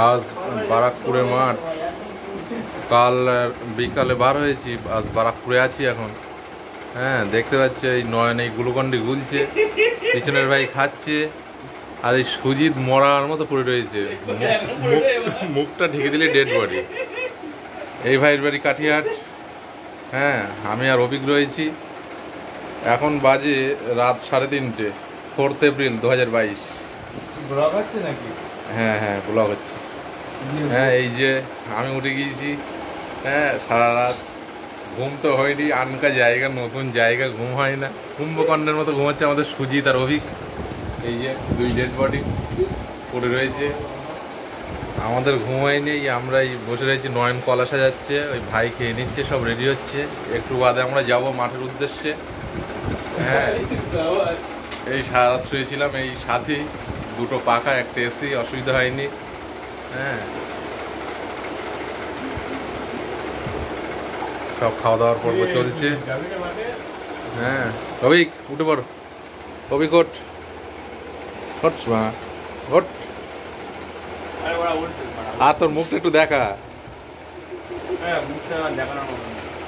আজ বারাকপুরে মাঠ, কাল বিকালে বার হয়েছি, আজ বারাকপুরে আছি এখন। হ্যাঁ, দেখতে পাচ্ছি এই নয়ন এই গ্লুকন্ডি গুলছে, পিছনের ভাই খাচ্ছে, আর এই সুজিত মরার মতো পড়ে রয়েছে, মুখটা ঢেকে দিলে ডেড বডি। এই ভাইয়ের বাড়ি কাঠিয়াট। হ্যাঁ, আমি আর অভিক রয়েছি। এখন বাজে রাত 3:30, 4 এপ্রিল 2022। ব্লগ হচ্ছে নাকি? হ্যাঁ হ্যাঁ, ব্লগ হচ্ছে। হ্যাঁ, এই যে আমি উঠে গিয়েছি। হ্যাঁ, সারা রাত ঘুম তো হয়নি, আনকা জায়গা, নতুন জায়গা, ঘুম হয় না। কুম্ভকর্ণের মতো ঘুমাচ্ছে আমাদের সুজিত আর অভিক। এই যে 2 ডেড বডি পড়ে রয়েছে, আমাদের ঘুম হয়নি। আমরা এই বসে রয়েছি, নয়ন কলা সাজাচ্ছে, ওই ভাই খেয়ে নিচ্ছে, সব রেডি হচ্ছে। একটু বাদে আমরা যাব মাঠের উদ্দেশ্যে। হ্যাঁ, এই সারা রাত শুয়েছিলাম এই সাথেই, 2টো পাখা, একটা এসি, অসুবিধা হয়নি। হ্যাঁ, সব খাওয়া দাওয়ার পর্ব চলছে। হ্যাঁ, অভিক উঠে পড়, অভিক ওঠ, ওঠ, আর তোর মুখটা একটু দেখা। মুখটা দেখানোর মতো